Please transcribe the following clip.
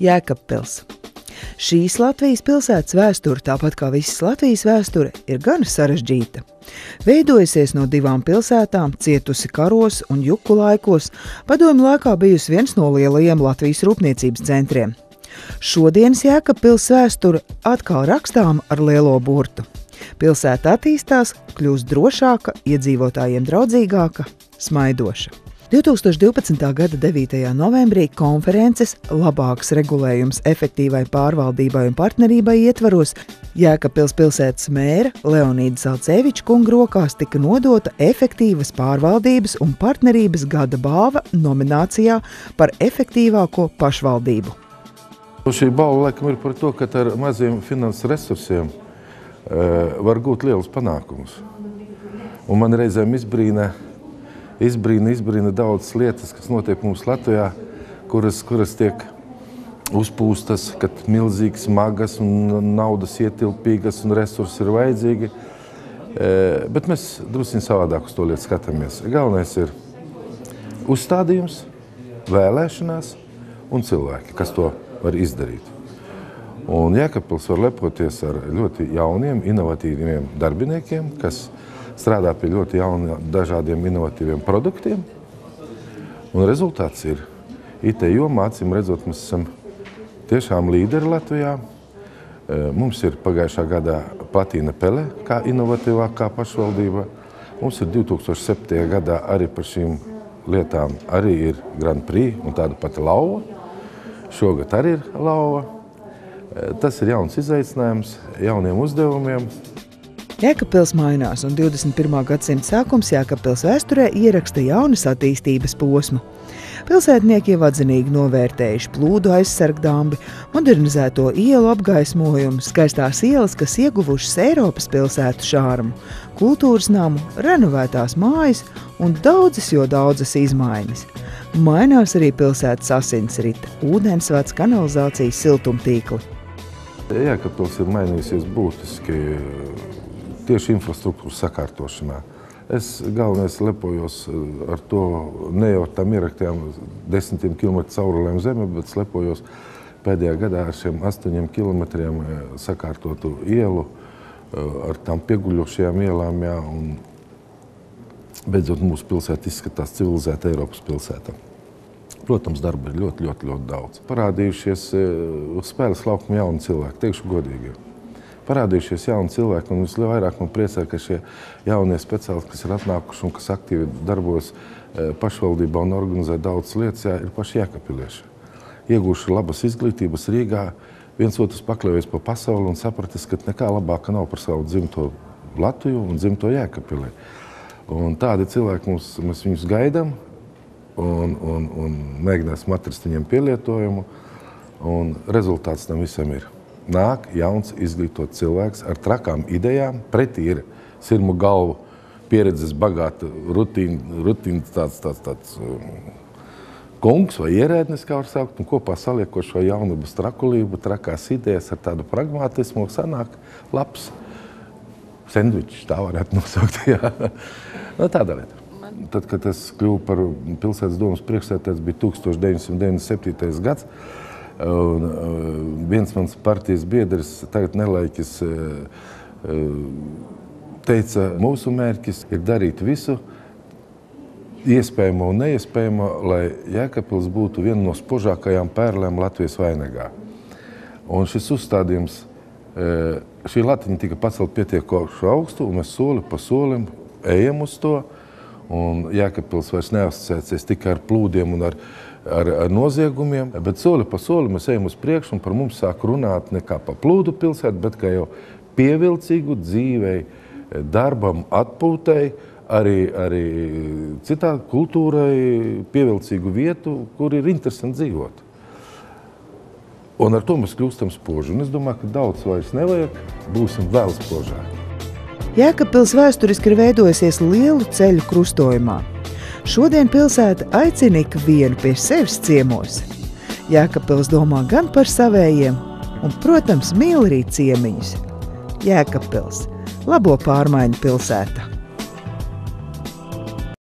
Jēkabpils. Šīs Latvijas pilsētas vēsture, tāpat kā visas Latvijas vēsture, ir gan sarežģīta. Veidojusies no divām pilsētām, cietusi karos un juku laikos, padomju laikā bijusi viens no lielajiem Latvijas rūpniecības centriem. Šodienas Jēkabpils vēsture atkal rakstām ar lielo burtu. Pilsēta attīstās, kļūst drošāka, iedzīvotājiem draudzīgāka, smaidoša. 2012. gada 9. novembrī konferences labāks regulējums efektīvai pārvaldībai un partnerībai ietvaros Jēkabpils pilsētas mēra Leonīda Salceviča kunga rokās tika nodota efektīvas pārvaldības un partnerības gada balva nominācijā par efektīvāko pašvaldību. Šī balva laikam ir par to, ka ar maziem finanses resursiem var gūt lielus panākumus. Un man reizēm izbrīna daudzas lietas, kas notiek mums Latvijā, kuras tiek uzpūstas, kad milzīgi smagas un naudas ietilpīgas un resursi ir vajadzīgi. Bet mēs drusciņ savādāk uz to lietu skatāmies. Galvenais ir uzstādījums, vēlēšanās un cilvēki, kas to var izdarīt. Un Jēkabpils var lepoties ar ļoti jauniem, inovatīviem darbiniekiem, kas strādā pie ļoti dažādiem inovatīviem produktiem. Un rezultāts ir IT jomā, acīm redzot, mēs esam tiešām līderi Latvijā. Mums ir pagājušā gadā platīna Pele kā inovatīvākā pašvaldība. Mums ir 2007. gadā arī par šīm lietām arī ir Grand Prix un tāda pati lauva. Šogad arī ir lauva. Tas ir jauns izaicinājums, jauniem uzdevumiem. Jēkabpils mainās, un 21. gadsimta sākums Jēkabpils vēsturē ieraksta jaunas attīstības posmu. Pilsētnieki jau atzinīgi novērtējuši plūdu aizsargdambi, modernizēto ielu apgaismojumu, skaistās ielas, kas ieguvušas Eiropas pilsētu šārmu, kultūras namu, renovētās mājas un daudzas izmaiņas. Mainās arī pilsētas asinsrite, ūdensvads, kanalizācijas siltumtīkli. Jēkabpils ir mainījusies būtiski tieši infrastruktūras sakārtošanā. Es galvenais lepojos ar to, ne jau ar tām ieraktējām 10 kilometru caurulēm zeme, bet lepojos pēdējā gadā ar šiem 8 kilometriem sakārtotu ielu, ar tām pieguļošajām ielām, jā, un beidzot mūsu pilsēta izskatās civilizēta Eiropas pilsēta. Protams, darba ir ļoti daudz. Parādījušies uz spēles laukuma jauni cilvēki, teikšu godīgi. Parādījušies jauni cilvēki, un visvairāk man priecē, ka šie jaunie speciālisti, kas ir atnākuši un kas aktīvi darbojas pašvaldībā un organizē daudzas lietas, ir paši jēkabpilieši. Iegūši labas izglītības Rīgā, viens otrs pakļaujies pa pasauli un sapratis, ka nekā labāka nav par savu dzimto Latviju un dzimto Jēkabpili. Un tādi cilvēki mēs viņus gaidām un mēģināsim atrast viņiem pielietojumu, un rezultāts tam visam ir. Nāk jauns izglītot cilvēks ar trakām idejām, pretī ir sirmu galvu, pieredzes bagāta, rutīna tāds kungs vai ierēdnis, kā var saukt, un kopā saliekot šo jaunības trakulību, trakās idejas ar tādu pragmātismu, sanāk labs sendvičs, tā varētu nosaukt, jā. No, tāda lieta. Tad, kad es kļuvu par pilsētas domas priekšsēdētājs, bija 1997. gads. Un viens mans partijas biedrs, tagad nelaiķis, teica, mūsu mērķis ir darīt visu iespējamo un neiespējamo, lai Jēkabpils būtu viena no spožākajām pērlēm Latvijas vainagā. Un šis uzstādījums, šī latiņa tika pacelt pietiekoši augstu, un mēs soli pa solim ejam uz to. Un Jēkabpils vairs neasociēsies tikai ar plūdiem un ar noziegumiem, bet soli pa soli mēs ejam uz priekšu, un par mums sāk runāt ne kā pa plūdu pilsētu, bet kā jau pievilcīgu dzīvei, darbam, atpūtai, arī citā kultūrai pievilcīgu vietu, kur ir interesanti dzīvot. Un ar to mēs kļūstam spoži. Un es domāju, ka daudz vairs nevajag, būsim vēl spožāki. Jēkabpils vēsturiski ir veidojusies lielu ceļu krustojumā. Šodien pilsēta aicina ikvienu pie sevis ciemos. Jēkabpils domā gan par savējiem un, protams, mīl arī ciemiņus. Jēkabpils – labo pārmaiņu pilsēta.